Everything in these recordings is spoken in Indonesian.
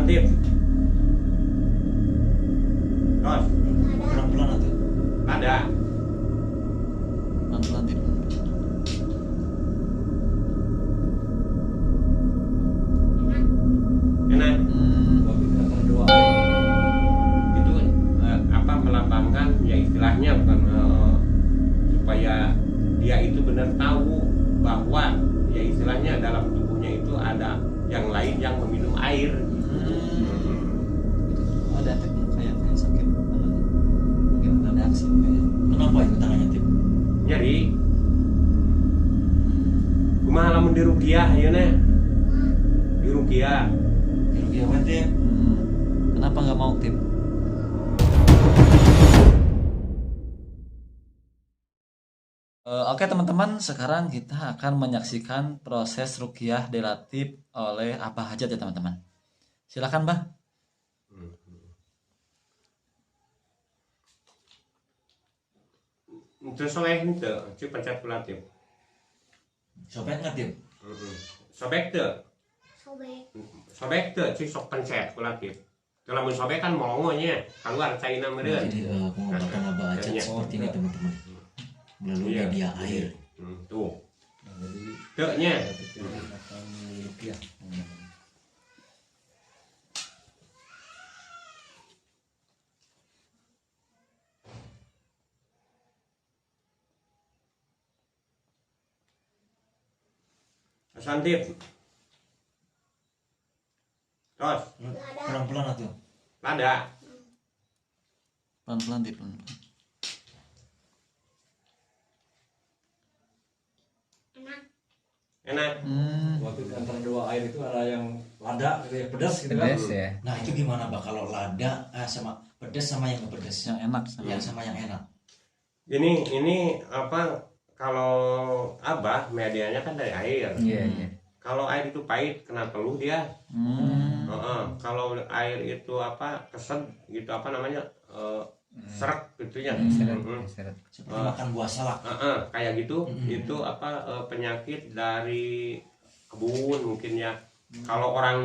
Santip. Terus Pelan-pelan atau ada. Pelan-pelan Tip. Enak. antara dua Itu apa melambangkan ya istilahnya bukan supaya dia itu benar tahu bahwa ya istilahnya dalam tubuhnya itu ada yang lain yang meminum air. Ada Tip kayak sakit tangannya. Mungkin ada reaksi kayaknya. Kenapa itu tangannya Tip? Nyeri. Kumaha lamun di rukiah ieu na? Di rukiah. Rugi apa Tip? Kenapa nggak mau Tip? Oke teman-teman, sekarang kita akan menyaksikan proses ruqyah delatif oleh Abah Hajat ya teman-teman. Silakan Bah. Terus soleh itu, cik pencet kulatif. Sobek nggak Tip? Sobek tuh, sobek tuh, cik sok pencet kulatif. Kalau mau sobek kan molongonya, keluar cainan meureun. Jadi pengobatan Abah Hajat seperti ini teman-teman. Melalui Iya. media air. Tuh, tuh-nya. Santip. Terus, Pelan-pelan atau ada. Pelan-pelan Tip. Enak. waktu antara dua air itu ada yang lada gitu ya, pedas gitu kan. Pedas ya. Nah itu gimana Pak kalau lada sama pedas sama yang nggak pedas? Yang enak. Yang sama yang enak. Ini apa? Kalau Abah medianya kan dari air. Iya, iya. Kalau air itu pahit, kena teluh dia. Kalau air itu apa keset gitu apa namanya serak gitu ya. Seperti makan buah salak. Kayak gitu. Itu apa penyakit dari kebun mungkin ya. Kalau orang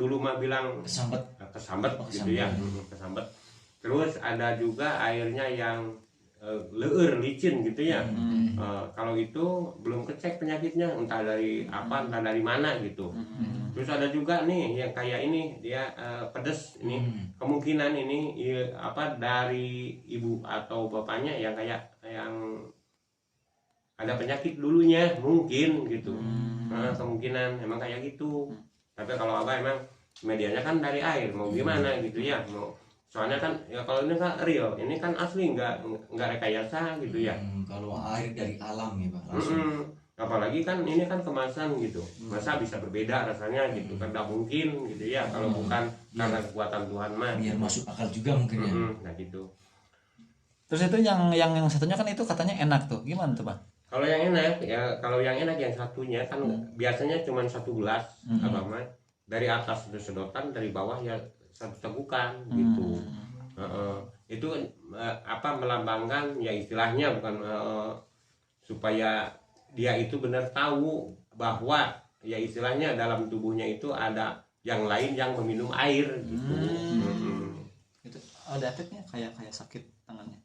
dulu mah bilang Kesambet. kesambet Oh, gitu ya. Kesambet. Terus ada juga airnya yang leur licin gitu ya. Kalau itu belum kecek penyakitnya, entah dari apa, entah dari mana gitu. Terus ada juga nih yang kayak ini dia pedes ini, kemungkinan ini apa dari ibu atau bapaknya yang kayak yang ada penyakit dulunya mungkin gitu. Kemungkinan emang kayak gitu. Tapi kalau Abah emang medianya kan dari air, mau gimana gitu ya, mau soalnya kan ya kalau ini kan real, ini kan asli nggak rekayasa gitu ya. Kalau air dari alam ya Pak langsung. Apalagi kan ini kan kemasan gitu, masa bisa berbeda rasanya gitu kan, nggak mungkin gitu ya kalau bukan karena kekuatan Tuhan mah. Biar masuk akal juga mungkin ya. Nah gitu. Terus itu yang satunya kan itu katanya enak tuh. Gimana tuh Bang? Kalau yang enak ya, kalau yang enak yang satunya kan biasanya cuma 1 gelas Abah mah, dari atas itu sedotan, dari bawah ya 1 tegukan gitu. Itu apa melambangkan ya istilahnya bukan supaya dia itu benar tahu bahwa ya istilahnya dalam tubuhnya itu ada yang lain yang meminum air gitu. Itu ada efeknya kayak sakit tangannya.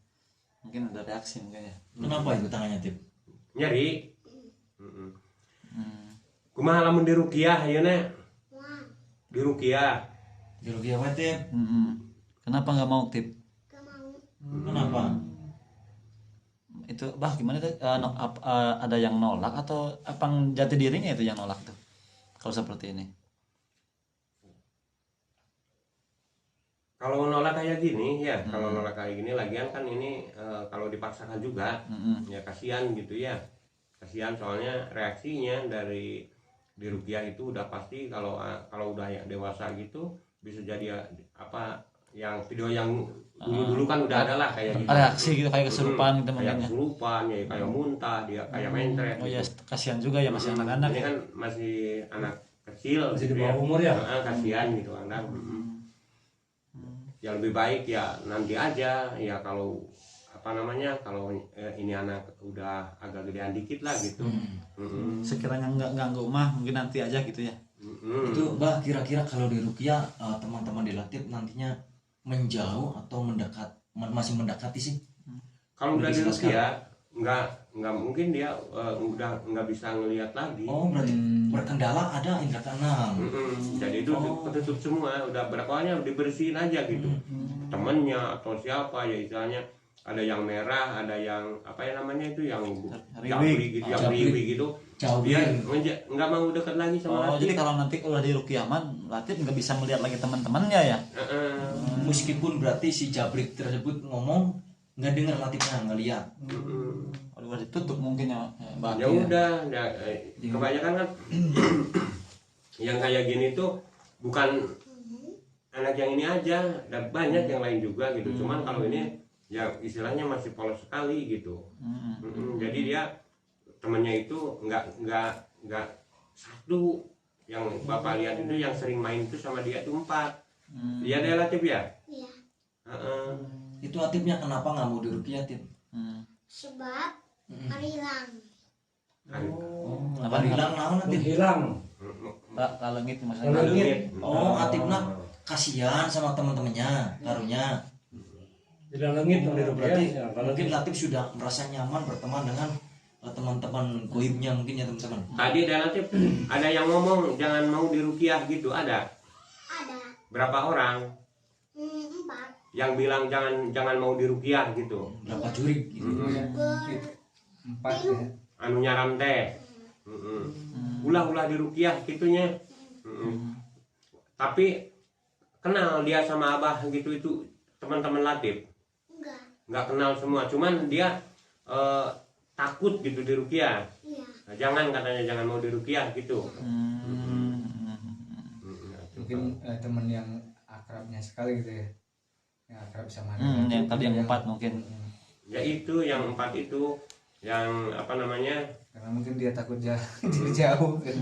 Mungkin ada reaksi mungkin ya. Kenapa itu tangannya Tip? Nyeri. Kumaha lamun di rukiah ieu na? Di rukiah. Rugi apa Tip? Kenapa nggak mau Tip? Kenapa? Itu Bah gimana tuh? Ada yang nolak atau apa jati dirinya itu yang nolak tuh? Kalau seperti ini. Kalau nolak kayak gini ya, kalau nolak kayak gini lagian kan ini kalau dipaksakan juga ya kasihan gitu ya. Kasihan soalnya reaksinya dari di rukiah itu udah pasti kalau udah ya dewasa gitu bisa jadi apa yang video yang dulu kan udah ada lah kayak gitu. Reaksi gitu kayak kesurupan gitu Kayak mungkin ya. kesurupan ya, kayak muntah, dia kayak mencret. Oh ya, kasihan juga ya masih anak-anak Ini ya. kan masih anak kecil Masih gitu di bawah umur ya? kasihan gitu anak. Ya lebih baik ya nanti aja ya, kalau apa namanya, kalau ini anak udah agak gedean dikit lah gitu. Sekiranya nggak ganggu mah mungkin nanti aja gitu ya. Itu Mbah, kira-kira kalau di ruqyah teman-teman di Latif nantinya menjauh atau masih mendekati sih? Kalau udah di Dijelaskan. ruqyah nggak mungkin dia udah nggak bisa ngelihat lagi. Oh berarti berkendala ada indra keenam. Jadi itu ketutup semua, udah pokoknya dibersihin aja gitu. Temennya atau siapa ya istilahnya, ada yang merah, ada yang apa ya namanya itu yang jabri gitu, yang riwi gitu. Jabri. Dia nggak mau dekat lagi sama Jadi Latif. kalau nanti udah di ruqyah man, Latif nggak bisa melihat lagi teman-temannya ya. Meskipun berarti si Jabrik tersebut ngomong nggak dengar Latifnya, nggak lihat. Kalau udah ditutup mungkin ya. Mbak. Ya udah, kebanyakan kan yang kayak gini tuh bukan anak yang ini aja, dan banyak yang lain juga gitu. Cuman kalau ini ya istilahnya masih polos sekali gitu. Jadi dia temennya itu nggak satu, yang bapak lihat itu yang sering main itu sama dia itu 4. Dia ada Latif ya? Iya. Itu Latifnya kenapa nggak mau di ruqyah, Tip? Sebab hilang. Apa hilang naon Latif? Hilang. Lalengit maksudnya. Lalengit. Oh, Atifna kasihan sama teman-temannya, karunya. Tidak langit kalau di ruqyah. Berarti Ya, mungkin Latif sudah merasa nyaman berteman dengan teman-teman goibnya mungkin ya teman-teman. Tadi ada Latif, ada yang ngomong jangan mau diruqyah gitu, ada Ada berapa orang 4. yang bilang jangan mau diruqyah gitu, Berapa jurik gitu. Empat ya. anu nyaram teh ulah diruqyah gitunya. Tapi kenal dia sama abah gitu, itu teman-teman Latif Enggak. nggak kenal semua, cuman dia takut gitu diruqyah. Iya. Nah, jangan katanya jangan mau diruqyah gitu. Mungkin teman yang akrabnya sekali gitu ya, yang akrab sama Yang tadi yang 4 mungkin. Ya itu yang 4 itu yang apa namanya. karena mungkin dia takut jauh gitu.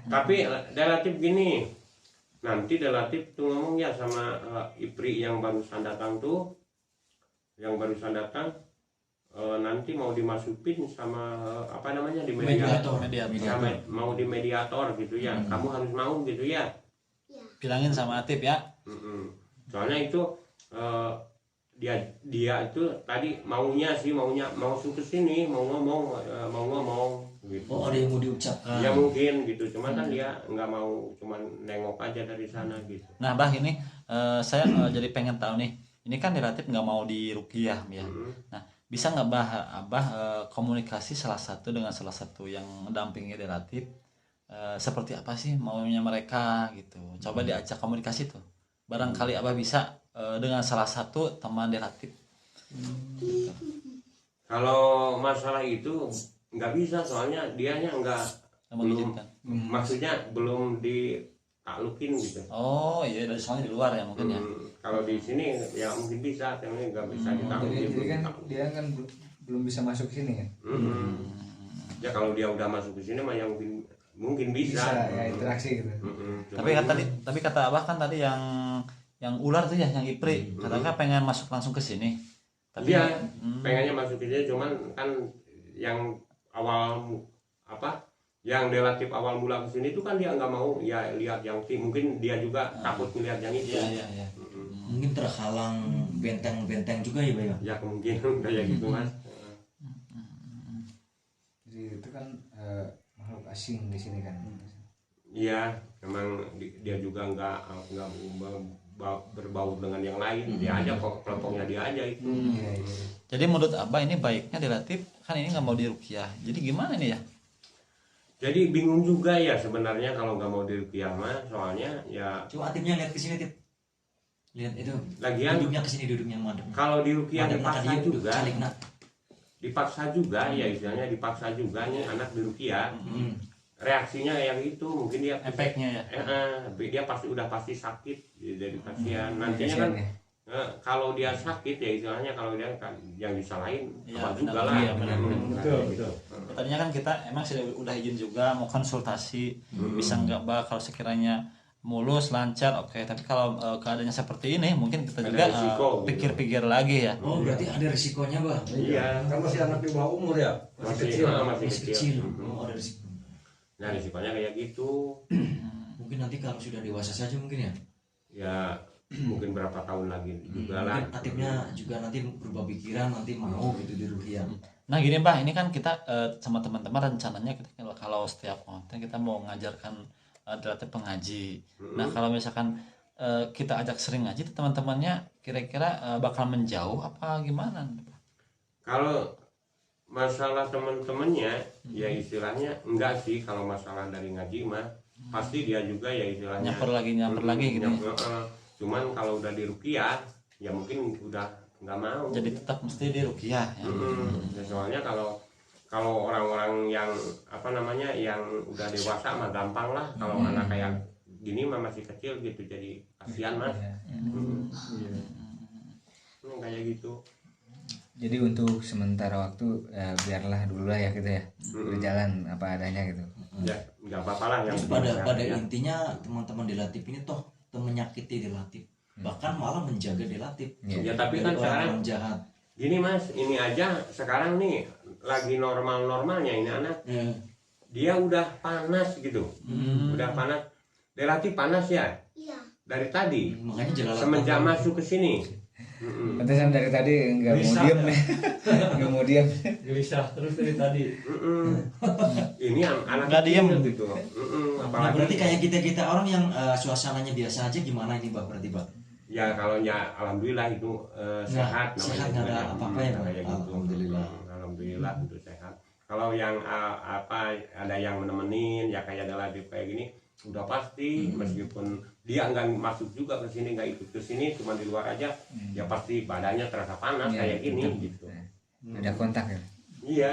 Tapi relatif gini, nanti relatif tuh ngomong ya sama Ipri yang barusan datang tuh, yang barusan datang nanti mau dimasukin sama apa namanya di mediator, mau di mediator gitu ya. Kamu harus mau gitu ya. Bilangin sama Atif ya. Soalnya itu dia itu tadi mau suka sini, mau ngomong gitu. Oh, ada yang mau diucapkan. Ya mungkin gitu, cuman kan dia nggak mau, cuman nengok aja dari sana gitu. Nah, Bah ini saya jadi pengen tahu nih. Ini kan relatif nggak mau di ruqyah ya. Nah, bisa nggak Abah komunikasi salah satu yang mendampingi relatif, seperti apa sih maunya mereka gitu. Coba diajak komunikasi tuh. Barangkali Abah bisa dengan salah satu teman relatif. Gitu. Kalau masalah itu nggak bisa, soalnya dianya nggak Mengizinkan. maksudnya belum ditaklukin gitu. Oh iya, dari soalnya di luar ya mungkin ya. Kalau di sini ya mungkin bisa, tapi nggak bisa ditaklukin. Jadi kan dia kan belum bisa masuk sini ya. Ya kalau dia udah masuk ke sini mah yang mungkin bisa. Ya interaksi gitu. Tapi kata Abah kan tadi yang ular tuh ya, yang Ipri, katanya pengen masuk langsung ke sini. Tapi dia pengennya masuk ke sini, cuman kan yang awal yang relatif awal mula ke sini itu kan dia nggak mau ya lihat yang mungkin dia juga takut melihat yang itu. Iya. Mungkin terhalang benteng-benteng juga ya, Bay. Ya kemungkinan kayak gitu Mas. Jadi itu kan makhluk asing di sini kan. Iya, memang dia juga nggak berbau dengan yang lain. Dia aja kok, kelompoknya dia aja itu. Iya. Jadi menurut Abah ini baiknya relatif kan ini nggak mau diruqyah. Jadi gimana nih ya? Jadi bingung juga ya sebenarnya kalau nggak mau diruqyah mah, soalnya ya Coba Atifnya lihat ke sini, Tip. Lihat itu. lagian Duduknya ke sini, duduknya madep. kalau diruqyah dipaksa juga. Calikna. Dipaksa juga ya, istilahnya dipaksa juga nih anak diruqyah. Reaksinya kayak gitu, mungkin dia Efeknya ya. dia pasti sakit jadi kasihan. Nantinya kan kalau dia sakit ya istilahnya, kalau dia kan yang disalahin Iya, apa juga benar. lah. Iya, benar. Betul. Tadinya kan kita emang udah izin juga mau konsultasi, bisa nggak Bah kalau sekiranya mulus lancar, oke. Tapi kalau keadaannya seperti ini mungkin kita Ada juga risiko, gitu. pikir-pikir lagi ya. Oh, berarti ada risikonya, Bah. Iya, Kan masih anak di bawah umur ya. masih Masih kecil. kecil. Oh, ada risiko. Nah risikonya kayak gitu. Mungkin Mungkin nanti kalau sudah dewasa saja mungkin ya. Ya mungkin berapa tahun lagi juga lah. Mungkin Atipnya juga nanti berubah pikiran, nanti mau gitu di rukiah. Nah gini Mbah, ini kan kita sama teman-teman rencananya kita kalau setiap konten kita mau mengajarkan dilatih pengaji. Nah kalau misalkan kita ajak sering ngaji teman-temannya kira-kira bakal menjauh apa gimana? Kalau masalah teman-temannya ya istilahnya enggak sih, kalau masalah dari ngaji mah pasti dia juga ya istilahnya Nyamper lagi gitu ya. Cuman kalau udah di rukiah ya mungkin udah nggak mau. Jadi tetap mesti di rukiah ya. Ya, soalnya kalau orang-orang yang apa namanya yang udah dewasa mah gampang lah. Kalau anak kayak gini mah masih kecil gitu, jadi kasihan mas. Kayak gitu. Jadi untuk sementara waktu biarlah dulu lah ya gitu ya, berjalan apa adanya gitu. Ya nggak apa-apa lah yang Pada intinya teman-teman Dilatip ini toh menyakiti Dilatip, bahkan malah menjaga Dilatip. Ya tapi kan Dari sekarang orang jahat. gini mas, ini aja sekarang nih lagi normal-normalnya ini anak, dia udah panas gitu, udah panas, relatif panas ya Iya. dari tadi, Makanya jalan semenjak masuk ke sini. Pantesan dari tadi nggak mau Bisa. diem nih, nggak mau diem. Gelisah terus dari tadi. Ini anak Nggak diem. kecil gitu. Nah, Apalagi berarti kayak kita orang yang suasananya biasa aja gimana ini Pak, berarti Pak? ya kalau ya alhamdulillah itu sehat, sehat, namanya nggak ada juga. apa-apa ya, Pak? Kayak gitu. Alhamdulillah. Alhamdulillah itu sehat. Kalau yang apa ada yang menemenin ya kayak ada lagi kayak gini udah pasti, meskipun dia nggak masuk juga ke sini, nggak ikut ke sini, cuma di luar aja, ya pasti badannya terasa panas Iya, kayak gini betul. gitu. Ada kontak ya. Iya.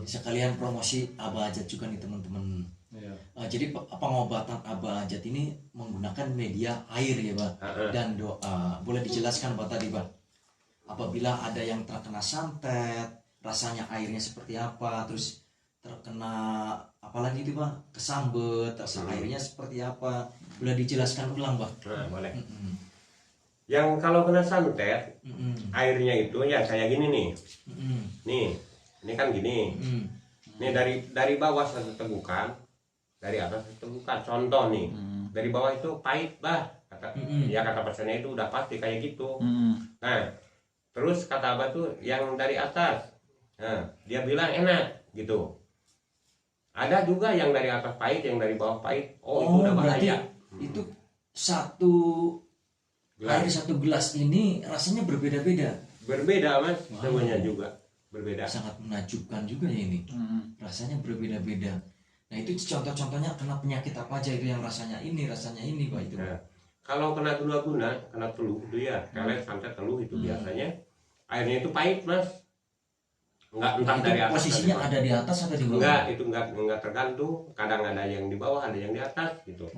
Sekalian promosi Abah Ajat juga nih teman-teman. Iya. Jadi pengobatan Abah Ajat ini menggunakan media air ya Pak, dan doa. Boleh dijelaskan Pak tadi Pak, apabila ada yang terkena santet, rasanya airnya seperti apa, terus terkena apalagi itu Pak, kesambet, rasa airnya seperti apa, boleh dijelaskan ulang Pak? Nah, boleh. Yang kalau kena santet, airnya itu ya kayak gini nih. Nih, ini kan gini. Nih dari bawah satu tegukan, dari atas satu tegukan. Contoh nih, dari bawah itu pahit bah. Ya kata pesannya itu udah pasti kayak gitu. Nah, terus kata Abah tuh yang dari atas, nah, dia bilang enak gitu. Ada juga yang dari atas pahit, yang dari bawah pahit. Oh itu udah berarti bahaya. itu satu air Gelas. satu gelas ini rasanya berbeda-beda. Berbeda mas, Wow. semuanya juga berbeda. Sangat menakjubkan juga ya ini. Rasanya berbeda-beda. Nah itu contoh-contohnya kena penyakit apa aja itu yang rasanya ini Pak itu. Nah, kalau kena guna, kena teluh itu ya, kelet santet teluh itu biasanya airnya itu pahit mas. Enggak entah Itu dari atas. posisinya atau ada di atas atau di bawah? Enggak, itu enggak tergantung. Kadang ada yang di bawah, ada yang di atas gitu.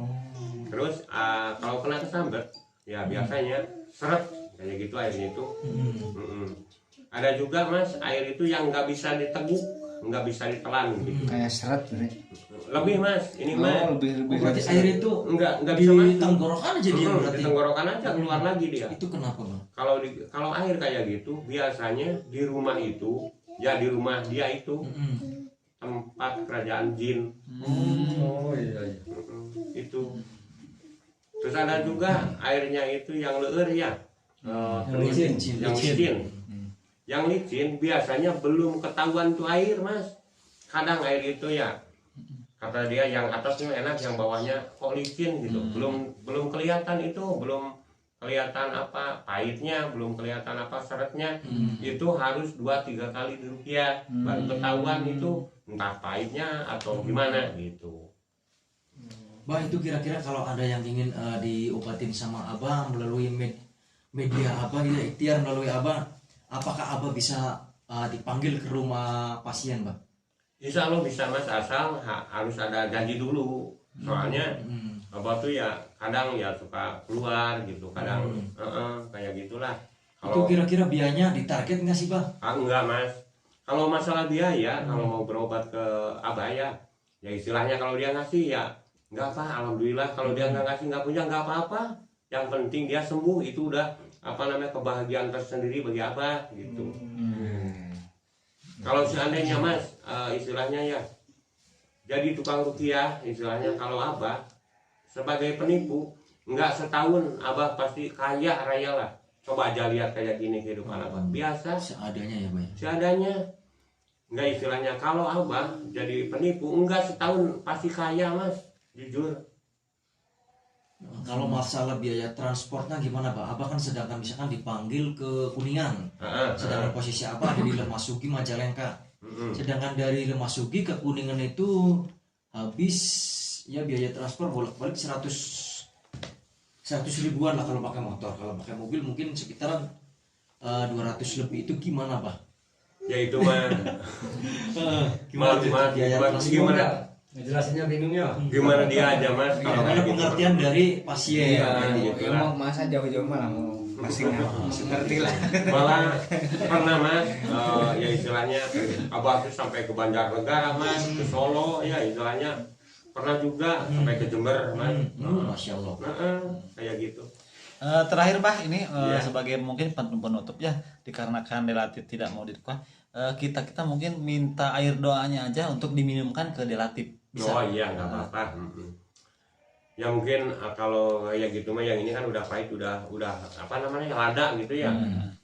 Terus kalau kena kesambet, ya biasanya seret kayak gitu airnya itu. Ada juga mas air itu yang nggak bisa diteguk, nggak bisa ditelan gitu. Kayak seret nih. Lebih mas, ini mas. lebih Berarti dari air itu Enggak di bisa masuk. tenggorokan aja dia Di berarti. tenggorokan aja keluar lagi dia. Itu kenapa Bang? Kalau air kayak gitu biasanya di rumah itu, ya di rumah dia itu tempat kerajaan jin. Oh iya. Itu. Terus ada juga airnya itu yang leur ya. licin. Yang licin. Yang licin biasanya belum ketahuan tuh air mas. Kadang air itu ya kata dia yang atasnya enak, yang bawahnya kok licin gitu. Belum kelihatan itu, belum kelihatan apa pahitnya, belum kelihatan apa seretnya. Itu harus 2-3 kali dirukiah baru ketahuan itu entah pahitnya atau gimana gitu. Bah itu kira-kira kalau ada yang ingin diobatin sama Abah melalui media Abah gitu, ikhtiar melalui Abah, apakah Abah bisa dipanggil ke rumah pasien Bah? Insya Allah bisa mas, asal harus ada janji dulu. Soalnya Abah tuh ya kadang ya suka keluar gitu, kadang kayak gitulah. Itu kira-kira biayanya ditarget nggak sih Bah? Enggak mas, kalau masalah biaya kalau mau berobat ke Abah ya istilahnya kalau dia ngasih ya nggak apa, alhamdulillah. Kalau dia nggak ngasih, nggak punya, nggak apa-apa. Yang penting dia sembuh, itu udah apa namanya kebahagiaan tersendiri bagi Abah gitu. Kalau seandainya mas istilahnya ya jadi tukang rukiah istilahnya, kalau Abah sebagai penipu nggak setahun abah pasti kaya raya lah. Coba aja lihat kayak gini kehidupan abah, biasa Seadanya ya, Pak. seadanya. Nggak istilahnya kalau abah jadi penipu enggak setahun pasti kaya mas, jujur. Kalau masalah biaya transportnya gimana, Pak? Abah kan sedangkan misalkan dipanggil ke Kuningan, sedangkan posisi Abah ada di Lemasugi Majalengka. Sedangkan dari Lemasugi ke Kuningan itu habis ya biaya transport bolak-balik 100 ribuan lah kalau pakai motor. Kalau pakai mobil mungkin sekitaran 200 lebih. Itu gimana, Pak? Ya itu mah Gimana tuh Mas, biaya gimana- transport? gimana? Ngejelasinnya bingung ya. Gimana dia aja mas kalau Karena kayak gitu. pengertian dari pasien. Iya, gitu. gitu Ya, lah. mau masa jauh-jauh malah mau masih ngerti lah. Malah pernah mas, ya istilahnya abah tuh sampai ke Banjarnegara mas, ke Solo ya istilahnya pernah juga sampai ke Jember mas. Masya Allah. Kayak gitu. Terakhir Bah ini Iya. sebagai mungkin penutup ya, dikarenakan relatif tidak mau didukung, kita mungkin minta air doanya aja untuk diminumkan ke relatif. Bisa? Oh iya nggak apa-apa. Ya mungkin kalau kayak gitu mah yang ini kan udah pahit, udah apa namanya lada gitu ya.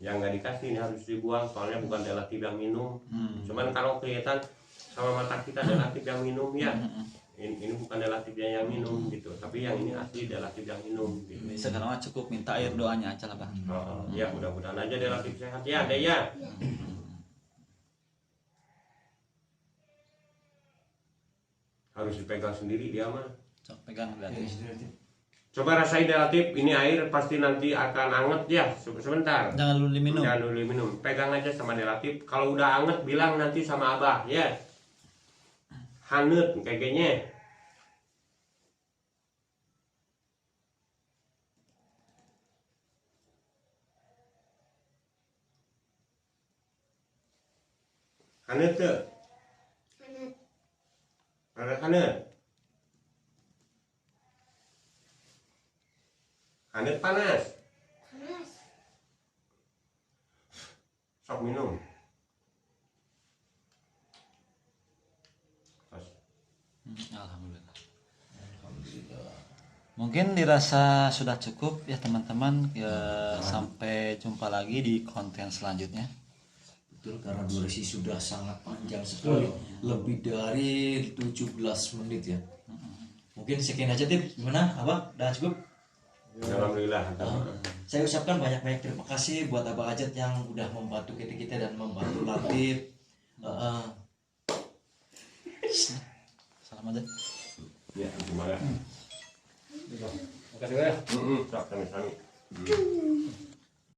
Yang nggak dikasih ini harus dibuang soalnya bukan relatif yang minum. Cuman kalau kelihatan sama mata kita relatif yang minum ya. Ini bukan relatifnya yang minum gitu, tapi yang ini asli relatif yang minum gitu. Sekarang mah cukup minta air doanya aja lah Bah. Ya mudah-mudahan aja relatif sehat ya deh ya. Harus dipegang sendiri dia mah. Coba pegang relatif. Coba rasain relatif, ini air pasti nanti akan anget ya sebentar. Jangan dulu diminum. Jangan dulu minum, pegang aja sama relatif. Kalau udah anget bilang nanti sama abah ya. Hanut kayaknya. Hanut tuh, Hangat. hanut. Hanut panas, Panas. sok minum. Tos. Alhamdulillah. Mungkin dirasa sudah cukup ya teman-teman ya, sampai jumpa lagi di konten selanjutnya. Betul, karena durasi sudah sangat panjang sekali, lebih dari 17 menit ya. Mungkin sekian aja Tip, gimana Abah? Udah cukup? Alhamdulillah. Saya ucapkan banyak-banyak terima kasih buat Abah Ajat yang udah membantu kita dan membantu Latif. Salam aja. Ya, terima kasih. Makasih ya. Sok, sami-sami.